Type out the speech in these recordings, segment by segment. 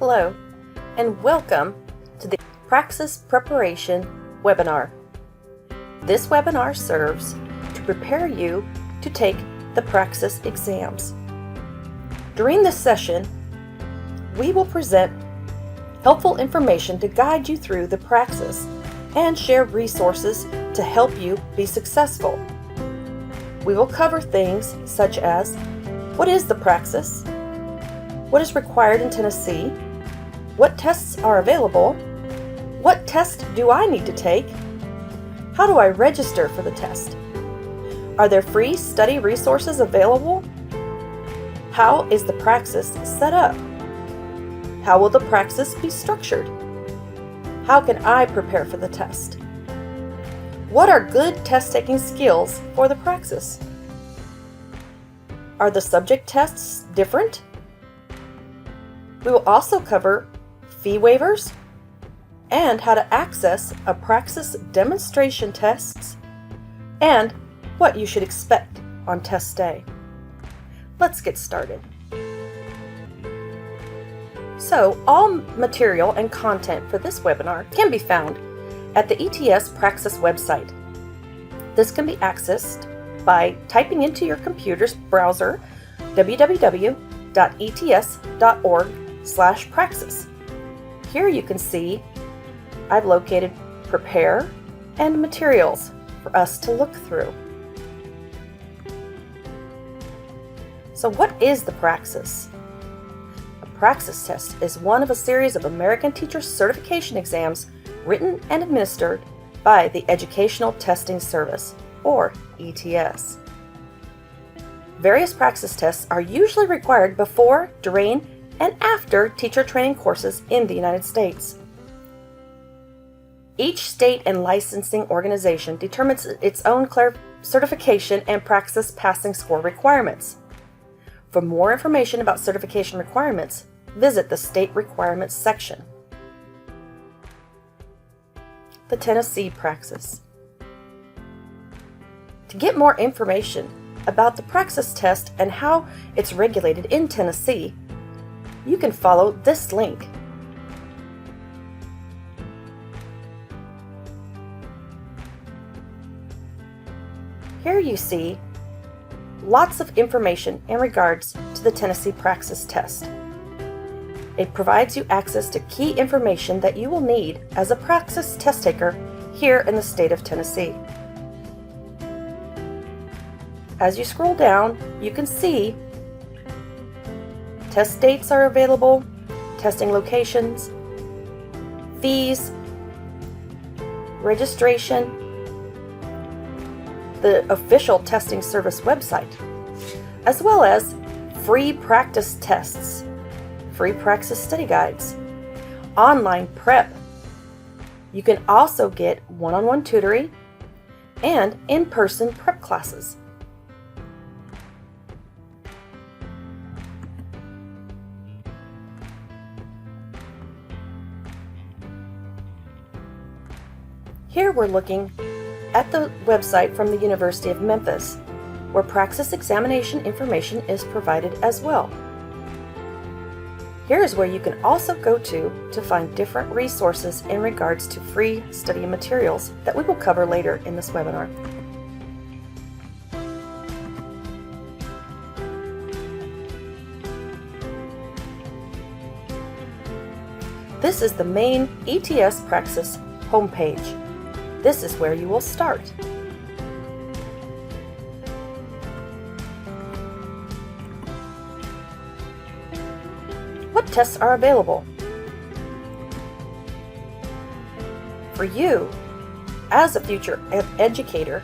Hello, and welcome to the Praxis Preparation webinar. This webinar serves to prepare you to take the Praxis exams. During this session, we will present helpful information to guide you through the Praxis and share resources to help you be successful. We will cover things such as what is the Praxis, what is required in Tennessee, what tests are available, what test do I need to take, how do I register for the test, are there free study resources available, how is the Praxis set up, how will the Praxis be structured, how can I prepare for the test, what are good test-taking skills for the Praxis, are the subject tests different? We will also cover fee waivers and how to access a Praxis demonstration tests and what you should expect on test day. Let's get started. So, all material and content for this webinar can be found at the ETS Praxis website. This can be accessed by typing into your computer's browser www.ets.org/Praxis. Here you can see I've located Prepare and Materials for us to look through. So what is the Praxis? A Praxis test is one of a series of American Teacher Certification exams written and administered by the Educational Testing Service, or ETS. Various Praxis tests are usually required before, during, and after teacher training courses in the United States. Each state and licensing organization determines its own certification and Praxis passing score requirements. For more information about certification requirements, visit the State Requirements section. The Tennessee Praxis. To get more information about the Praxis test and how it's regulated in Tennessee, you can follow this link. Here you see lots of information in regards to the Tennessee Praxis test. It provides you access to key information that you will need as a Praxis test taker here in the state of Tennessee. As you scroll down, you can see test dates are available, testing locations, fees, registration, the official testing service website, as well as free practice tests, free Praxis study guides, online prep. You can also get one-on-one tutoring and in-person prep classes. Here we're looking at the website from the University of Memphis, where Praxis examination information is provided as well. Here is where you can also go to find different resources in regards to free study materials that we will cover later in this webinar. This is the main ETS Praxis homepage. This is where you will start. What tests are available? For you, as a future educator,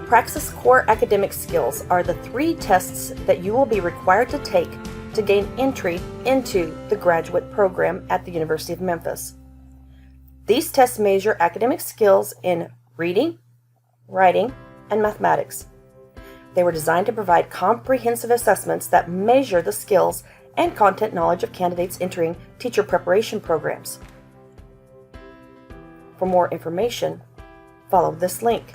Praxis core academic skills are the 3 tests that you will be required to take to gain entry into the graduate program at the University of Memphis. These tests measure academic skills in reading, writing, and mathematics. They were designed to provide comprehensive assessments that measure the skills and content knowledge of candidates entering teacher preparation programs. For more information, follow this link.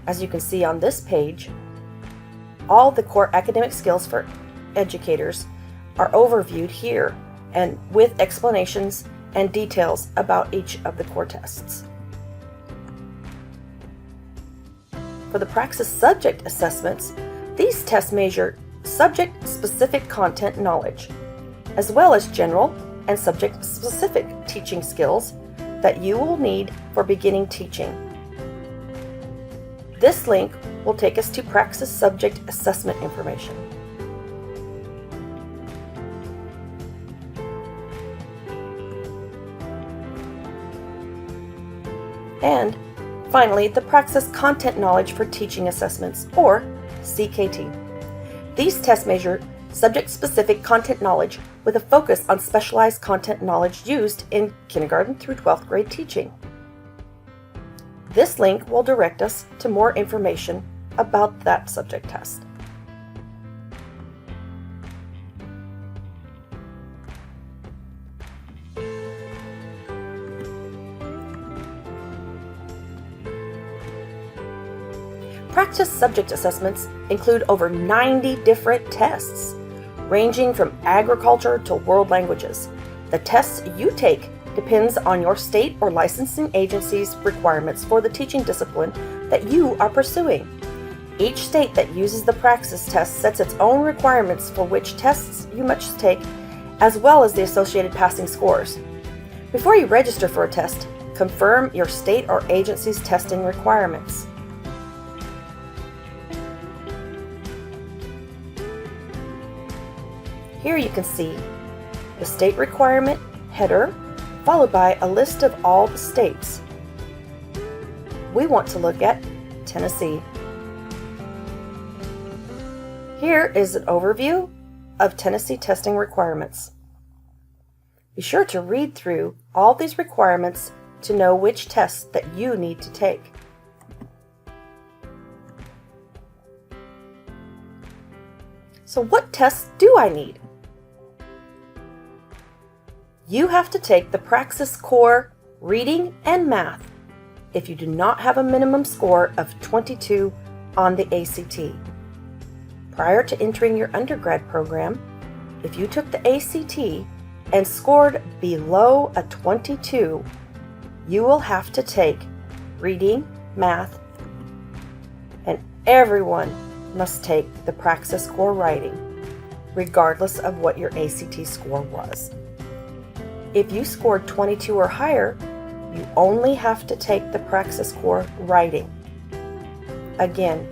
As you can see on this page, all the core academic skills for educators are overviewed here and with explanations and details about each of the core tests. For the PRAXIS subject assessments, these tests measure subject-specific content knowledge, as well as general and subject-specific teaching skills that you will need for beginning teaching. This link will take us to PRAXIS subject assessment information. And finally, the PRAXIS content knowledge for teaching assessments, or CKT. These tests measure subject-specific content knowledge with a focus on specialized content knowledge used in kindergarten through 12th grade teaching. This link will direct us to more information about that subject test. PRAXIS subject assessments include over 90 different tests, ranging from agriculture to world languages. The tests you take depends on your state or licensing agency's requirements for the teaching discipline that you are pursuing. Each state that uses the PRAXIS test sets its own requirements for which tests you must take, as well as the associated passing scores. Before you register for a test, confirm your state or agency's testing requirements. Here you can see the state requirement header, followed by a list of all the states. We want to look at Tennessee. Here is an overview of Tennessee testing requirements. Be sure to read through all these requirements to know which tests that you need to take. So what tests do I need? You have to take the PRAXIS Core Reading and Math if you do not have a minimum score of 22 on the ACT. Prior to entering your undergrad program, if you took the ACT and scored below a 22, you will have to take reading, math, and everyone must take the PRAXIS Core Writing, regardless of what your ACT score was. If you scored 22 or higher, you only have to take the PRAXIS Core Writing. Again,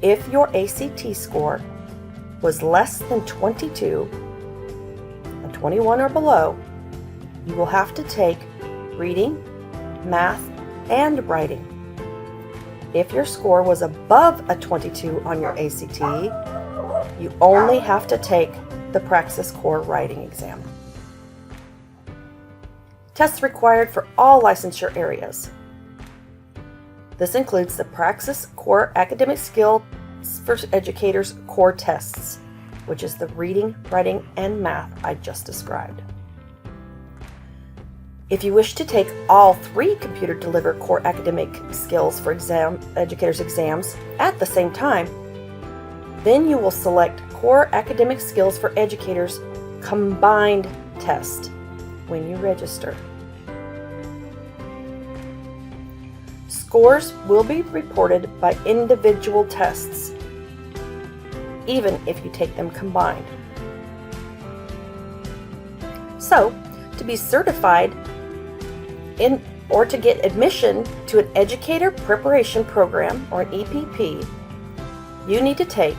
if your ACT score was less than 22, a 21 or below, you will have to take reading, math, and writing. If your score was above a 22 on your ACT, you only have to take the PRAXIS Core Writing exam. Tests required for all licensure areas. This includes the PRAXIS Core Academic Skills for Educators Core Tests, which is the reading, writing, and math I just described. If you wish to take all 3 computer-delivered core academic skills for educators exams at the same time, then you will select Core Academic Skills for Educators Combined Test when you register. Scores will be reported by individual tests, even if you take them combined. So, to be certified or to get admission to an Educator Preparation Program, or an EPP, you need to take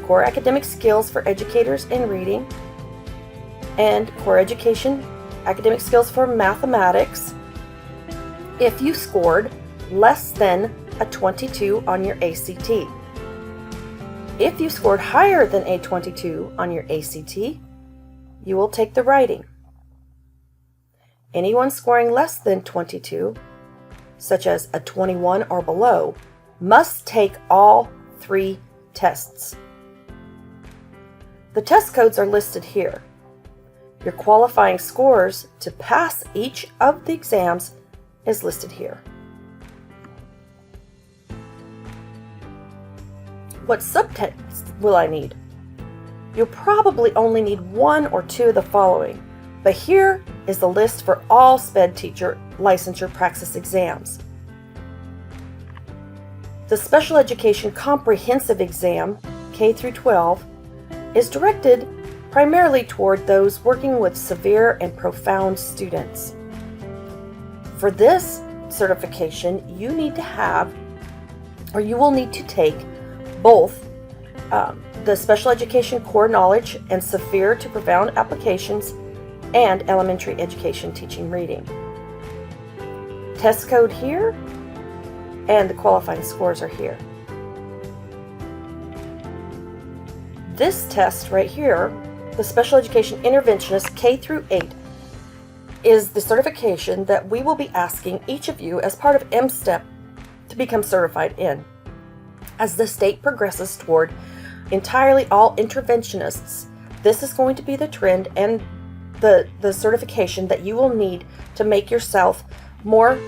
Core Academic Skills for Educators in Reading and Core Education Academic Skills for Mathematics if you scored less than a 22 on your ACT. If you scored higher than a 22 on your ACT, you will take the writing. Anyone scoring less than 22, such as a 21 or below, must take all 3 tests. The test codes are listed here. Your qualifying scores to pass each of the exams is listed here. what subtests will I need? You'll probably only need one or two of the following, but here is the list for all SPED teacher licensure praxis exams. The Special Education Comprehensive Exam, K through 12, is directed primarily toward those working with severe and profound students. For this certification, you need to have, or you will need to take both the Special Education Core Knowledge and Severe to Profound Applications and Elementary Education Teaching Reading. Test code here, and the qualifying scores are here. This test right here, the Special Education Interventionist K through 8, is the certification that we will be asking each of you as part of M-STEP to become certified in. As the state progresses toward entirely all interventionists, this is going to be the trend and the certification that you will need to make yourself more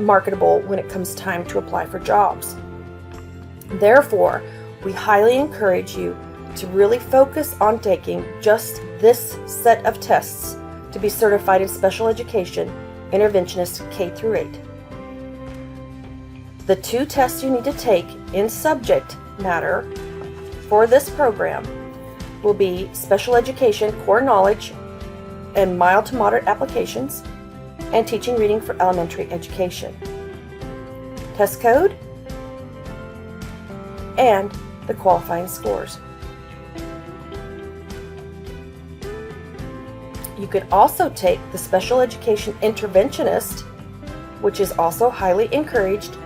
marketable when it comes time to apply for jobs. Therefore, we highly encourage you to really focus on taking just this set of tests to be certified in Special Education Interventionist K through 8. The two tests you need to take in subject matter for this program will be Special Education Core Knowledge and Mild to Moderate Applications and Teaching Reading for Elementary Education. Test code and the qualifying scores. You could also take the Special Education Interventionist, which is also highly encouraged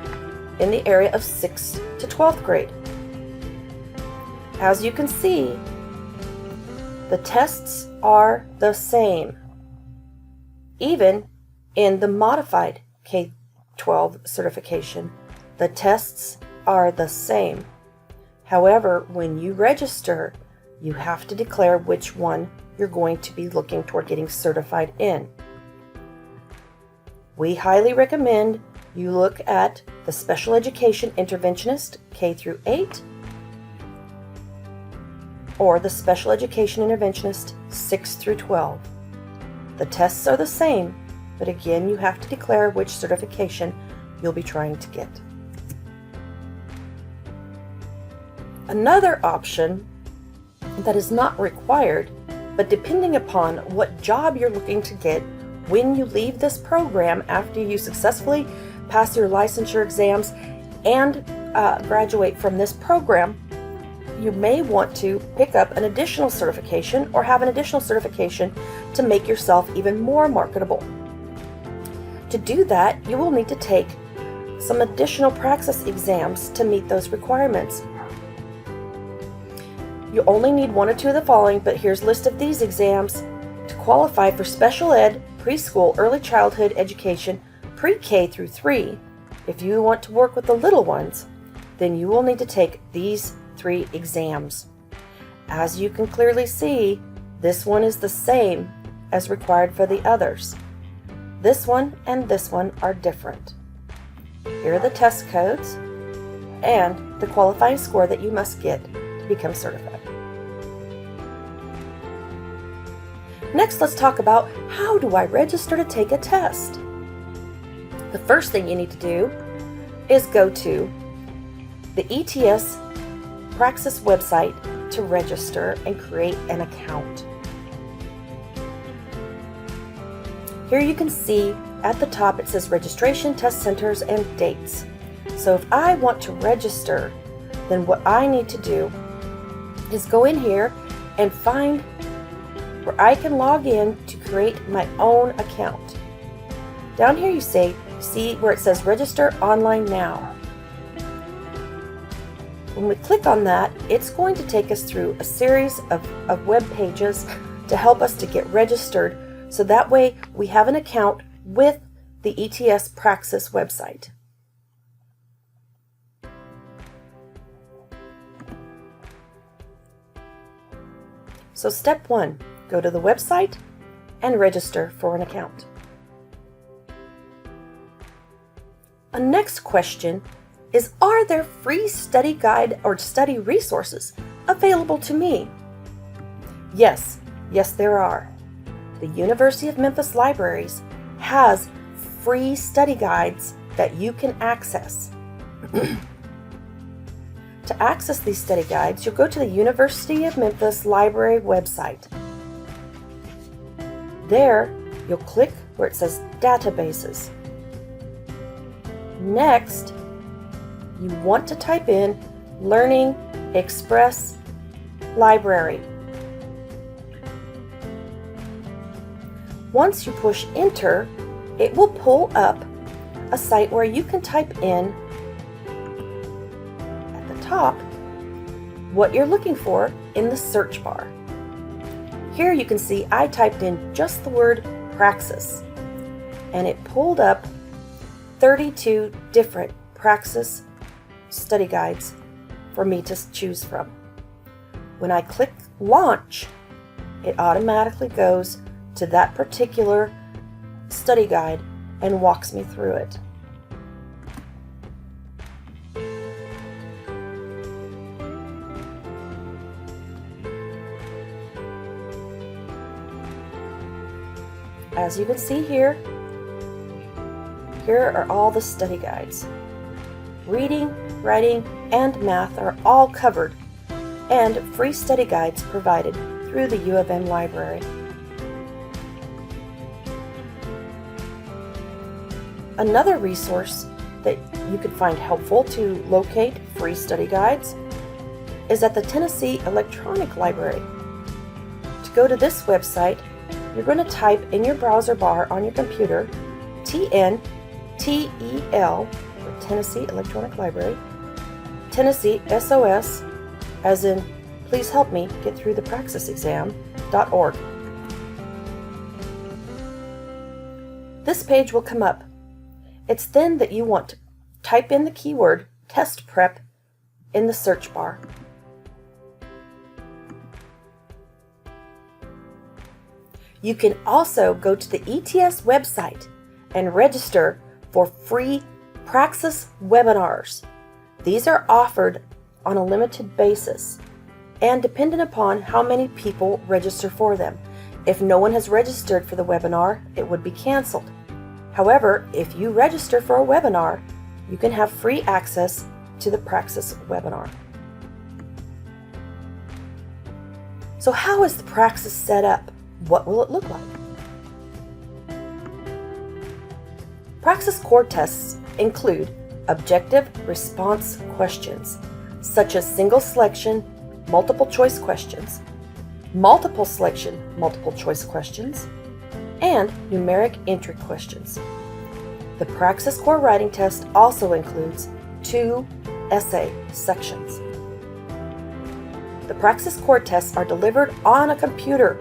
in the area of 6th to 12th grade. As you can see, the tests are the same, even in the modified K-12 certification. The tests are the same. However, when you register, you have to declare which one you're going to be looking toward getting certified in. We highly recommend you look at the Special Education Interventionist K through 8 or the Special Education Interventionist 6 through 12. The tests are the same, but again, you have to declare which certification you'll be trying to get. Another option that is not required, but depending upon what job you're looking to get when you leave this program after you successfully pass your licensure exams and graduate from this program, you may want to pick up an additional certification or have an additional certification to make yourself even more marketable. To do that, you will need to take some additional praxis exams to meet those requirements. You only need one or two of the following, but here's a list of these exams. To qualify for Special Ed, Preschool, Early Childhood Education, Pre-K through 3, if you want to work with the little ones, then you will need to take these 3 exams. As you can clearly see, this one is the same as required for the others. This one and this one are different. Here are the test codes and the qualifying score that you must get to become certified. Next, let's talk about how do I register to take a test? The first thing you need to do is go to the ETS PRAXIS website to register and create an account. Here you can see at the top it says registration, test centers, and dates. So if I want to register, then what I need to do is go in here and find where I can log in to create my own account. Down here you see where it says register online now. When we click on that, it's going to take us through a series of web pages to help us to get registered, so that way we have an account with the ETS PRAXIS website. So step 1, go to the website and register for an account. A next question is, are there free study guide or study resources available to me? Yes, there are. The University of Memphis Libraries has free study guides that you can access. To access these study guides, you'll go to the University of Memphis Library website. There, you'll click where it says Databases. Next, you want to type in Learning Express Library. Once you push Enter, it will pull up a site where you can type in at the top what you're looking for in the search bar. Here you can see I typed in just the word Praxis, and it pulled up 32 different Praxis study guides for me to choose from. When I click Launch, it automatically goes to that particular study guide and walks me through it. As you can see here are all the study guides. Reading, writing, and math are all covered, and free study guides provided through the U of M library. Another resource that you could find helpful to locate free study guides is at the Tennessee Electronic Library. To go to this website, you're going to type in your browser bar on your computer TNTEL, for Tennessee Electronic Library, Tennessee SOS, as in please help me get through the Praxis exam.org. This page will come up. It's then that you want to type in the keyword test prep in the search bar. You can also go to the ETS website and register for free Praxis webinars. These are offered on a limited basis and dependent upon how many people register for them. If no one has registered for the webinar, it would be canceled. However, if you register for a webinar, you can have free access to the Praxis webinar. So how is the Praxis set up? What will it look like? Praxis core tests include objective response questions, such as single selection, multiple choice questions, multiple selection, multiple choice questions, and numeric entry questions. The Praxis core writing test also includes 2 essay sections. The Praxis core tests are delivered on a computer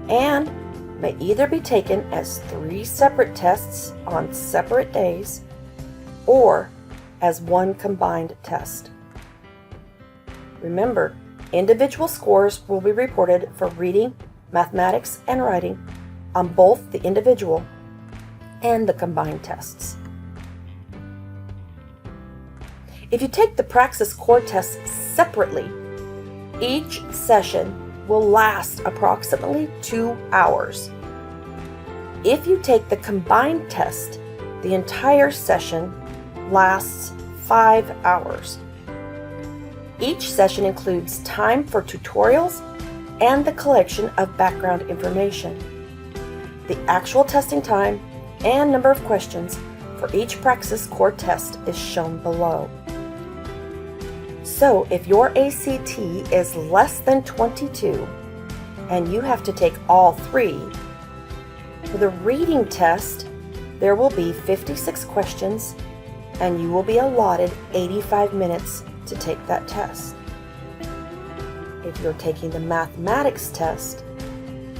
and may either be taken as 3 separate tests on separate days or as one combined test. Remember, individual scores will be reported for reading, mathematics, and writing on both the individual and the combined tests. If you take the Praxis core tests separately, each session will last approximately 2 hours. If you take the combined test, the entire session lasts 5 hours. Each session includes time for tutorials and the collection of background information. The actual testing time and number of questions for each Praxis core test is shown below. So if your ACT is less than 22 and you have to take all 3, for the reading test, there will be 56 questions and you will be allotted 85 minutes to take that test. If you're taking the mathematics test,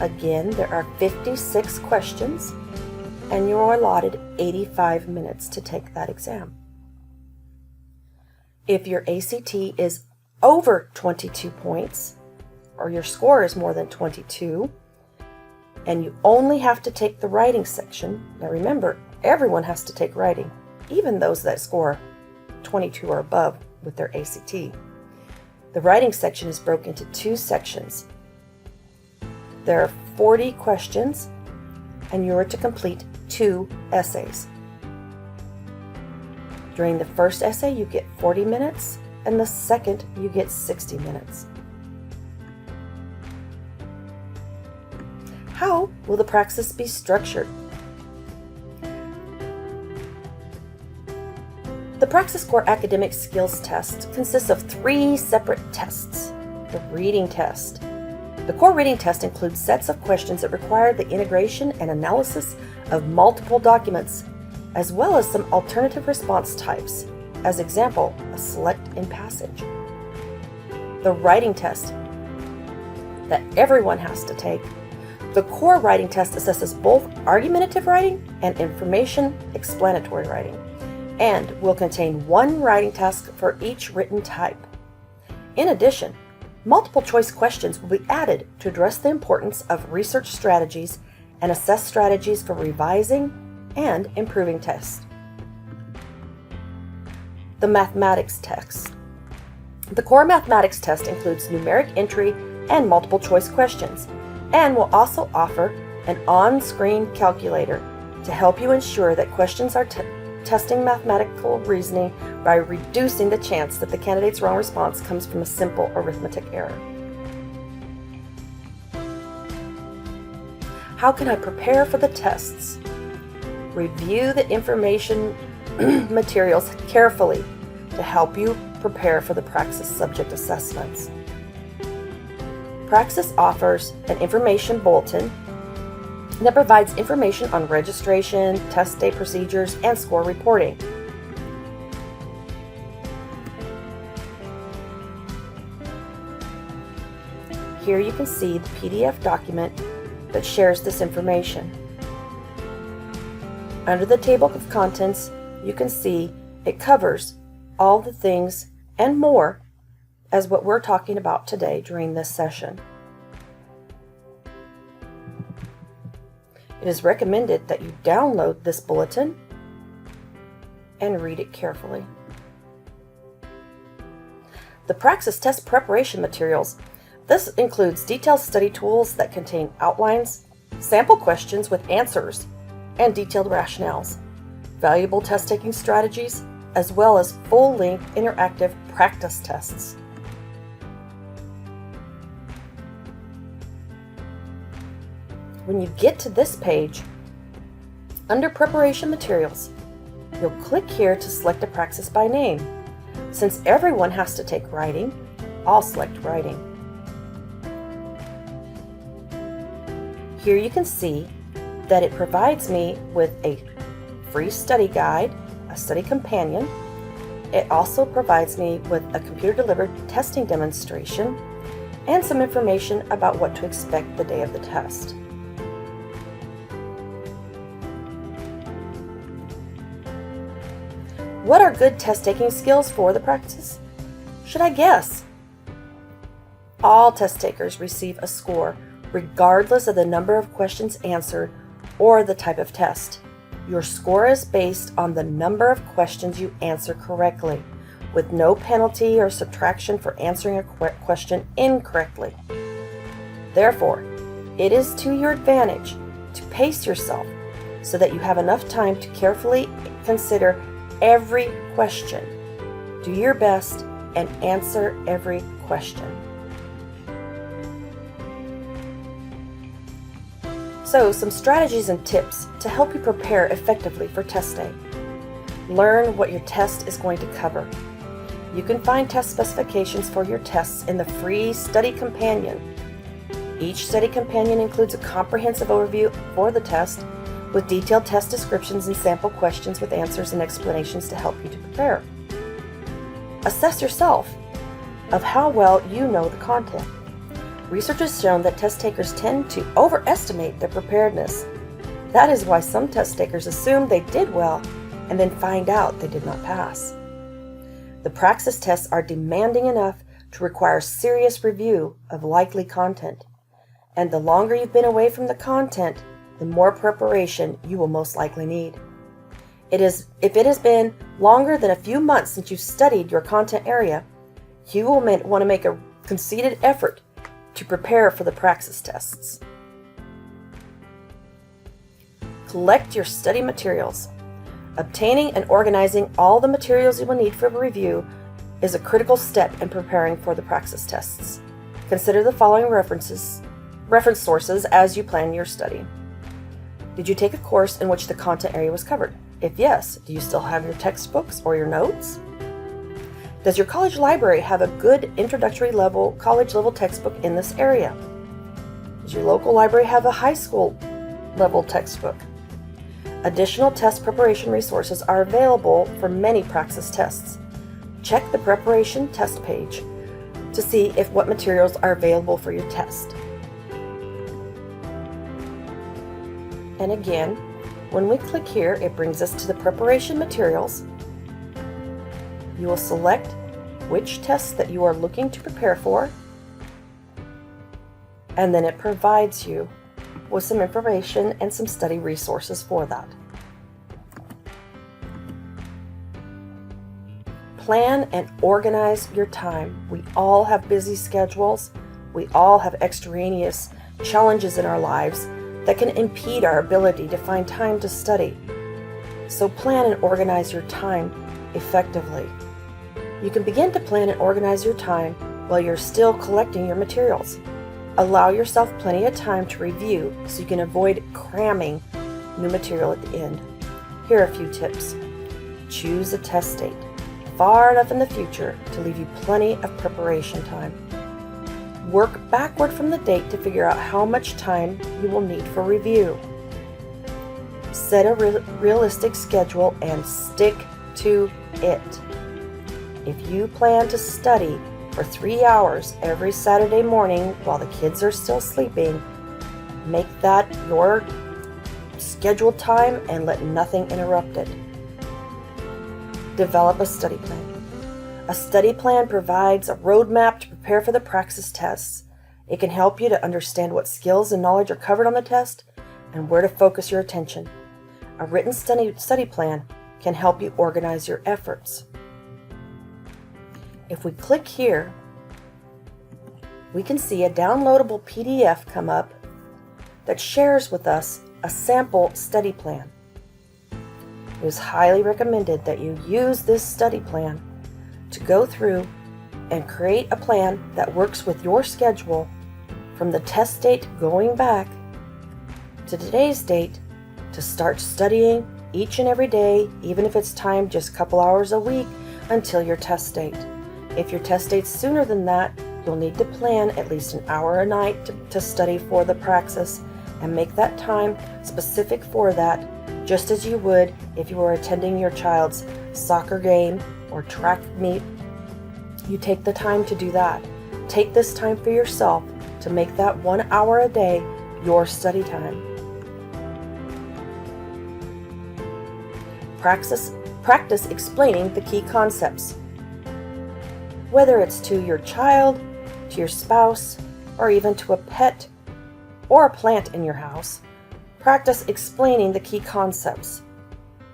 again, there are 56 questions and you're allotted 85 minutes to take that exam. If your ACT is over 22 points, or your score is more than 22, and you only have to take the writing section, now remember, everyone has to take writing, even those that score 22 or above with their ACT. The writing section is broken into 2 sections. There are 40 questions, and you are to complete 2 essays. During the first essay, you get 40 minutes, and the second, you get 60 minutes. How will the praxis be structured? The Praxis Core Academic Skills Test consists of 3 separate tests. The reading test. The core reading test includes sets of questions that require the integration and analysis of multiple documents, as well as some alternative response types, as example, a select in passage. The writing test that everyone has to take. The core writing test assesses both argumentative writing and information explanatory writing, and will contain 1 writing task for each written type. In addition, multiple choice questions will be added to address the importance of research strategies and assess strategies for revising and improving tests. The mathematics test. The core mathematics test includes numeric entry and multiple choice questions, and will also offer an on-screen calculator to help you ensure that questions are testing mathematical reasoning by reducing the chance that the candidate's wrong response comes from a simple arithmetic error. How can I prepare for the tests? Review the information materials carefully to help you prepare for the Praxis subject assessments. Praxis offers an information bulletin that provides information on registration, test day procedures, and score reporting. Here you can see the PDF document that shares this information. Under the table of contents, you can see it covers all the things and more as what we're talking about today during this session. It is recommended that you download this bulletin and read it carefully. The Praxis test preparation materials. This includes detailed study tools that contain outlines, sample questions with answers, and detailed rationales, valuable test-taking strategies, as well as full-length interactive practice tests. When you get to this page, under Preparation Materials, you'll click here to select a praxis by name. Since everyone has to take writing, I'll select writing. Here you can see that it provides me with a free study guide, a study companion. It also provides me with a computer-delivered testing demonstration and some information about what to expect the day of the test. What are good test-taking skills for the Praxis? Should I guess? All test takers receive a score regardless of the number of questions answered or the type of test. Your score is based on the number of questions you answer correctly, with no penalty or subtraction for answering a question incorrectly. Therefore, it is to your advantage to pace yourself so that you have enough time to carefully consider every question. Do your best and answer every question. So, some strategies and tips to help you prepare effectively for test day. Learn what your test is going to cover. You can find test specifications for your tests in the free Study Companion. Each Study Companion includes a comprehensive overview for the test, with detailed test descriptions and sample questions with answers and explanations to help you to prepare. Assess yourself of how well you know the content. Research has shown that test takers tend to overestimate their preparedness. That is why some test takers assume they did well and then find out they did not pass. The Praxis tests are demanding enough to require serious review of likely content, and the longer you've been away from the content, the more preparation you will most likely need. If it has been longer than a few months since you studied your content area, you will want to make a concerted effort to prepare for the PRAXIS tests. Collect your study materials. Obtaining and organizing all the materials you will need for review is a critical step in preparing for the PRAXIS tests. Consider the following reference sources as you plan your study. Did you take a course in which the content area was covered? If yes, do you still have your textbooks or your notes? Does your college library have a good introductory level, college level textbook in this area? Does your local library have a high school level textbook? Additional test preparation resources are available for many PRAXIS tests. Check the preparation test page to see if what materials are available for your test. And again, when we click here, it brings us to the preparation materials. You will select which tests that you are looking to prepare for, and then it provides you with some information and some study resources for that. Plan and organize your time. We all have busy schedules. We all have extraneous challenges in our lives that can impede our ability to find time to study. So plan and organize your time effectively. You can begin to plan and organize your time while you're still collecting your materials. Allow yourself plenty of time to review so you can avoid cramming new material at the end. Here are a few tips. Choose a test date far enough in the future to leave you plenty of preparation time. Work backward from the date to figure out how much time you will need for review. Set a realistic schedule and stick to it. If you plan to study for 3 hours every Saturday morning while the kids are still sleeping, make that your scheduled time and let nothing interrupt it. Develop a study plan. A study plan provides a roadmap to prepare for the PRAXIS tests. It can help you to understand what skills and knowledge are covered on the test and where to focus your attention. A written study plan can help you organize your efforts. If we click here, we can see a downloadable PDF come up that shares with us a sample study plan. It is highly recommended that you use this study plan to go through and create a plan that works with your schedule from the test date going back to today's date to start studying each and every day, even if it's timed just a couple hours a week until your test date. If your test date's sooner than that, you'll need to plan at least an hour a night to study for the PRAXIS and make that time specific for that, just as you would if you were attending your child's soccer game or track meet. You take the time to do that. Take this time for yourself to make that 1 hour a day your study time. Practice explaining the key concepts. Whether it's to your child, to your spouse, or even to a pet or a plant in your house, practice explaining the key concepts.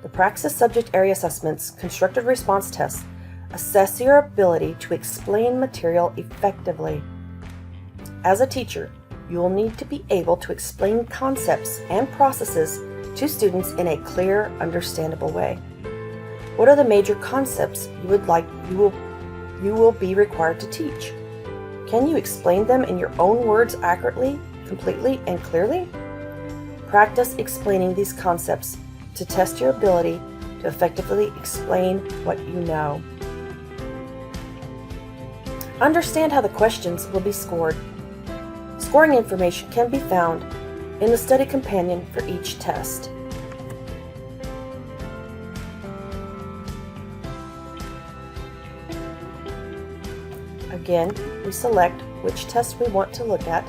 The PRAXIS subject area assessments, constructed response tests, assess your ability to explain material effectively. As a teacher, you will need to be able to explain concepts and processes to students in a clear, understandable way. What are the major concepts you will be required to teach? Can you explain them in your own words accurately, completely, and clearly? Practice explaining these concepts to test your ability to effectively explain what you know. Understand how the questions will be scored. Scoring information can be found in the study companion for each test. Again, we select which test we want to look at.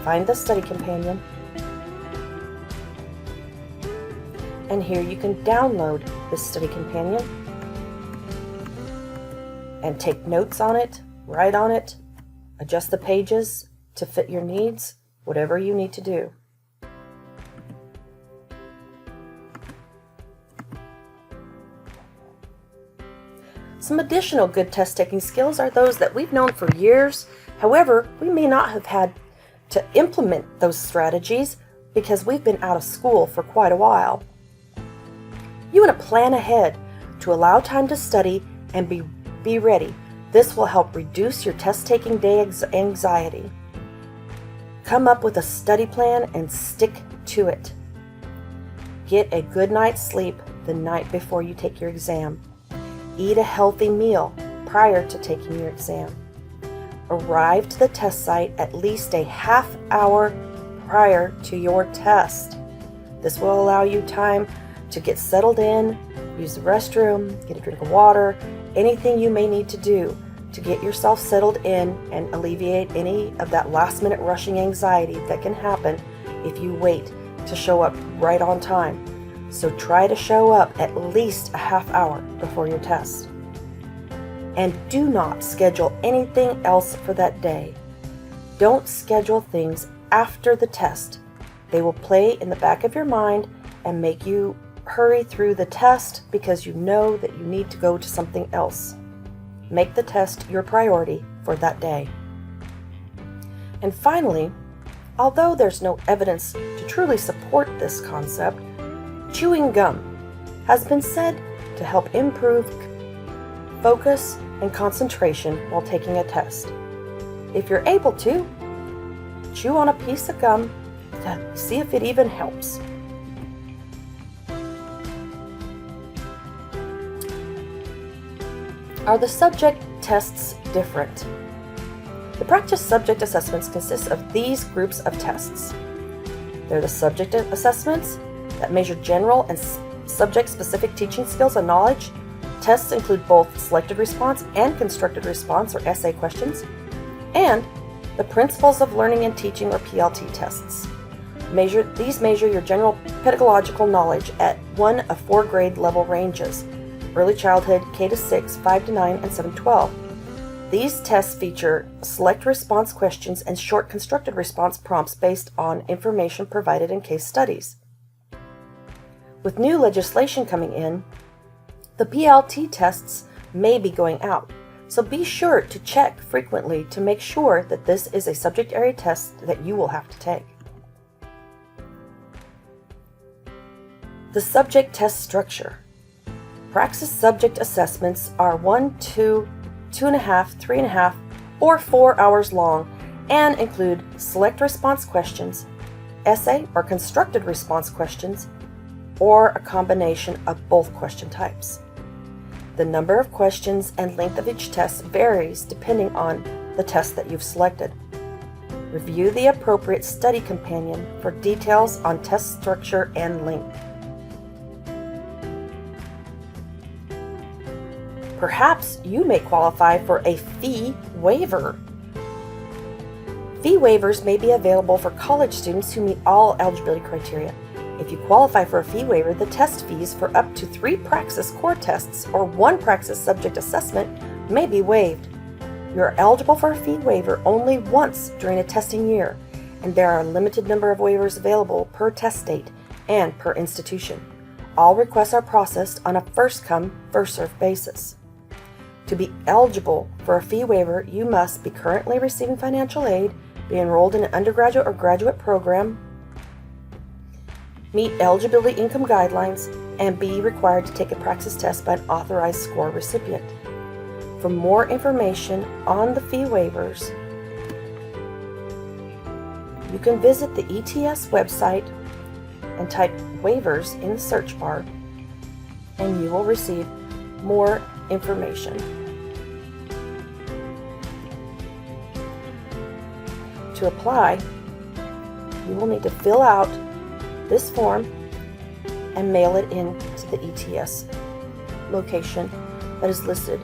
Find the study companion. And here you can download this study companion and take notes on it, write on it, adjust the pages to fit your needs, whatever you need to do. Some additional good test-taking skills are those that we've known for years. However, we may not have had to implement those strategies because we've been out of school for quite a while. You want to plan ahead to allow time to study and be ready. This will help reduce your test-taking day anxiety. Come up with a study plan and stick to it. Get a good night's sleep the night before you take your exam. Eat a healthy meal prior to taking your exam. Arrive to the test site at least a half hour prior to your test. This will allow you time to get settled in, use the restroom, get a drink of water, anything you may need to do to get yourself settled in and alleviate any of that last-minute rushing anxiety that can happen if you wait to show up right on time. So try to show up at least a half hour before your test. And do not schedule anything else for that day. Don't schedule things after the test. They will play in the back of your mind and make you hurry through the test because you know that you need to go to something else. Make the test your priority for that day. And finally, although there's no evidence to truly support this concept, chewing gum has been said to help improve focus and concentration while taking a test. If you're able to, chew on a piece of gum to see if it even helps. Are the subject tests different? The PRAXIS subject assessments consist of these groups of tests. They're the subject assessments that measure general and subject-specific teaching skills and knowledge. Tests include both selected response and constructed response or essay questions, and the principles of learning and teaching or PLT tests. These measure your general pedagogical knowledge at one of 4 grade level ranges: early childhood, K-6, 5-9, and 7-12. These tests feature select response questions and short constructed response prompts based on information provided in case studies. With new legislation coming in, the PLT tests may be going out, so be sure to check frequently to make sure that this is a subject area test that you will have to take. The subject test structure. PRAXIS subject assessments are 1, 2, 2.5, 3.5, or 4 hours long and include select response questions, essay or constructed response questions, or a combination of both question types. The number of questions and length of each test varies depending on the test that you've selected. Review the appropriate study companion for details on test structure and length. Perhaps you may qualify for a fee waiver. Fee waivers may be available for college students who meet all eligibility criteria. If you qualify for a fee waiver, the test fees for up to 3 PRAXIS core tests or 1 PRAXIS subject assessment may be waived. You are eligible for a fee waiver only once during a testing year, and there are a limited number of waivers available per test date and per institution. All requests are processed on a first-come, first-served basis. To be eligible for a fee waiver, you must be currently receiving financial aid, be enrolled in an undergraduate or graduate program, meet eligibility income guidelines, and be required to take a PRAXIS test by an authorized score recipient. For more information on the fee waivers, you can visit the ETS website and type waivers in the search bar, and you will receive more information. To apply, you will need to fill out this form and mail it in to the ETS location that is listed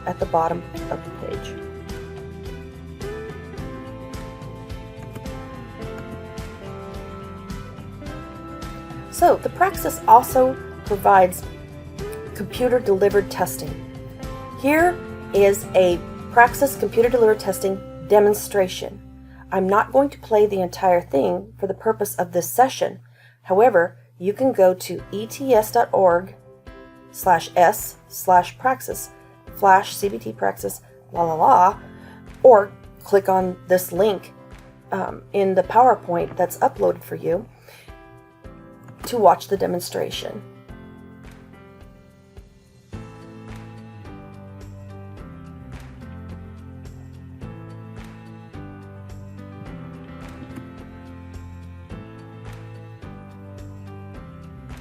at the bottom of the page. So the PRAXIS also provides computer-delivered testing. Here is a PRAXIS computer-delivered testing demonstration. I'm not going to play the entire thing for the purpose of this session. However, you can go to ets.org /s/praxis /cbt praxis or click on this link in the PowerPoint that's uploaded for you to watch the demonstration.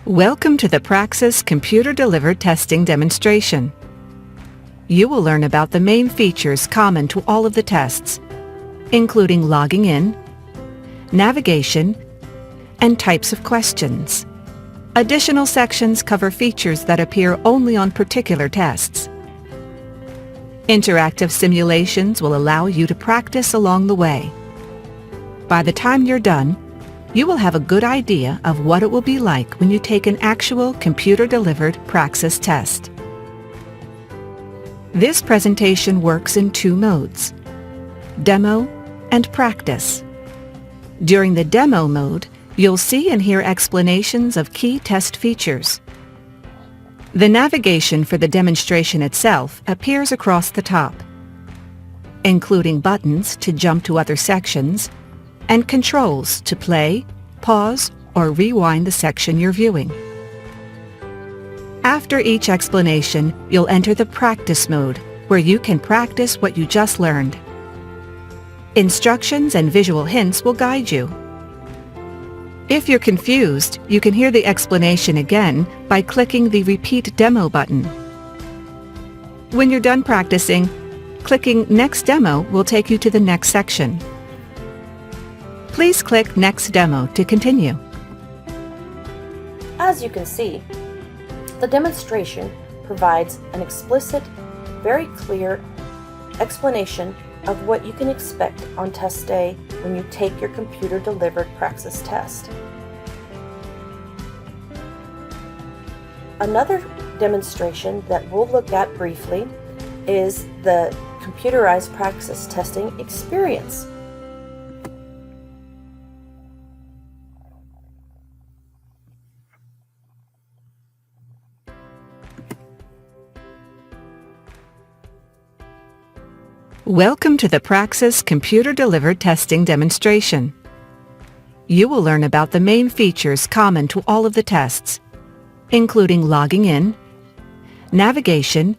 Welcome to the PRAXIS computer-delivered testing demonstration. You will learn about the main features common to all of the tests, including logging in, navigation, and types of questions. Additional sections cover features that appear only on particular tests. Interactive simulations will allow you to practice along the way. By the time you're done, you will have a good idea of what it will be like when you take an actual computer-delivered PRAXIS test. This presentation works in two modes: demo and practice. During the demo mode, you'll see and hear explanations of key test features. The navigation for the demonstration itself appears across the top, including buttons to jump to other sections and controls to play, pause, or rewind the section you're viewing. After each explanation, you'll enter the practice mode, where you can practice what you just learned. Instructions and visual hints will guide you. If you're confused, you can hear the explanation again by clicking the Repeat Demo button. When you're done practicing, clicking Next Demo will take you to the next section. Please click Next Demo to continue. As you can see, the demonstration provides an explicit, very clear explanation of what you can expect on test day when you take your computer-delivered PRAXIS test. Another demonstration that we'll look at briefly is the computerized PRAXIS testing experience. Welcome to the PRAXIS computer-delivered testing demonstration. You will learn about the main features common to all of the tests, including logging in, navigation,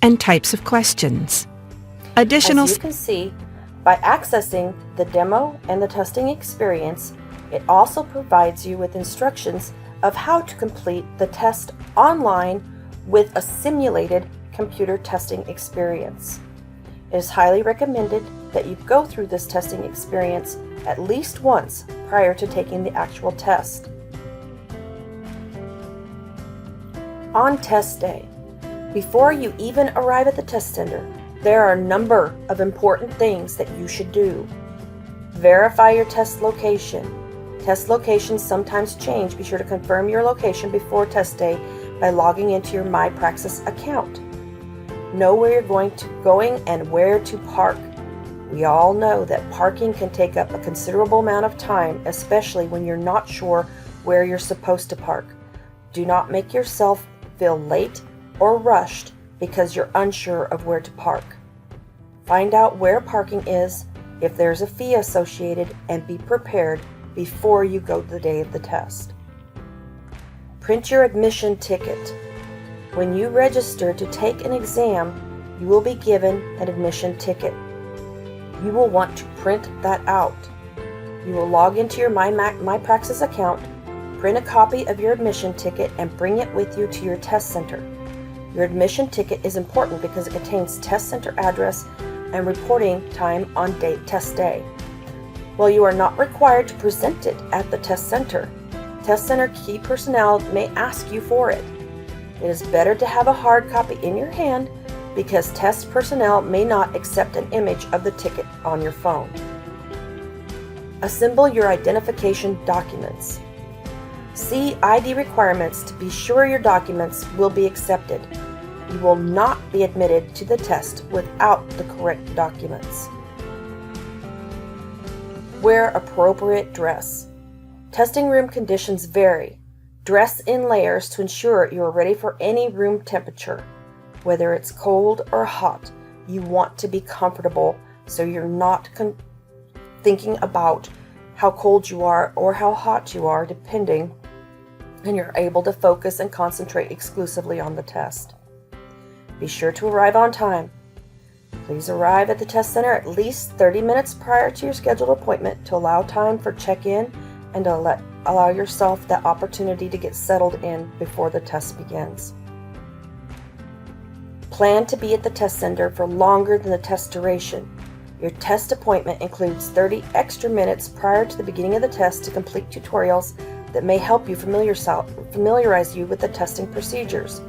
and types of questions. As you can see, by accessing the demo and the testing experience, it also provides you with instructions of how to complete the test online with a simulated computer testing experience. It is highly recommended that you go through this testing experience at least once prior to taking the actual test. On test day, before you even arrive at the test center, there are a number of important things that you should do. Verify your test location. Test locations sometimes change. Be sure to confirm your location before test day by logging into your PRAXIS account. Know where you're going and where to park. We all know that parking can take up a considerable amount of time, especially when you're not sure where you're supposed to park. Do not make yourself feel late or rushed because you're unsure of where to park. Find out where parking is, if there's a fee associated, and be prepared before you go the day of the test. Print your admission ticket. When you register to take an exam, you will be given an admission ticket. You will want to print that out. You will log into your PRAXIS account, print a copy of your admission ticket, and bring it with you to your test center. Your admission ticket is important because it contains test center address and reporting time on test day. While you are not required to present it at the test center key personnel may ask you for it. It is better to have a hard copy in your hand because test personnel may not accept an image of the ticket on your phone. Assemble your identification documents. See ID requirements to be sure your documents will be accepted. You will not be admitted to the test without the correct documents. Wear appropriate dress. Testing room conditions vary. Dress in layers to ensure you are ready for any room temperature. Whether it's cold or hot, you want to be comfortable so you're not thinking about how cold you are or how hot you are, depending, and you're able to focus and concentrate exclusively on the test. Be sure to arrive on time. Please arrive at the test center at least 30 minutes prior to your scheduled appointment to allow time for check-in and to allow yourself that opportunity to get settled in before the test begins. Plan to be at the test center for longer than the test duration. Your test appointment includes 30 extra minutes prior to the beginning of the test to complete tutorials that may help you familiarize you with the testing procedures.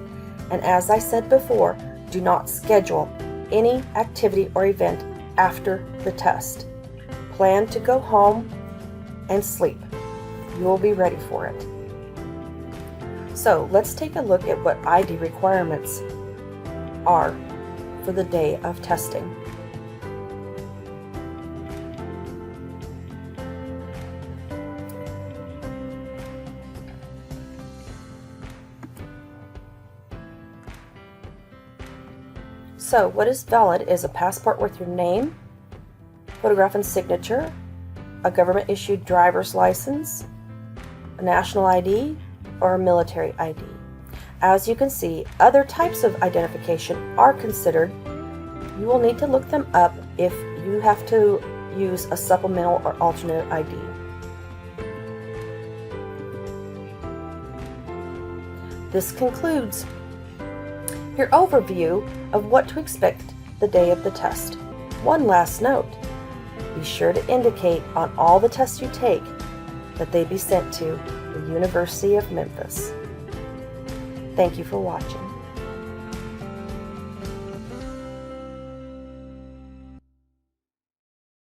And as I said before, do not schedule any activity or event after the test. Plan to go home and sleep. You will be ready for it. So let's take a look at what ID requirements are for the day of testing. So what is valid is a passport with your name, photograph and signature, a government-issued driver's license, a national ID, or a military ID. As you can see, other types of identification are considered. You will need to look them up if you have to use a supplemental or alternate ID. This concludes your overview of what to expect the day of the test. One last note, be sure to indicate on all the tests you take that they be sent to the University of Memphis. Thank you for watching.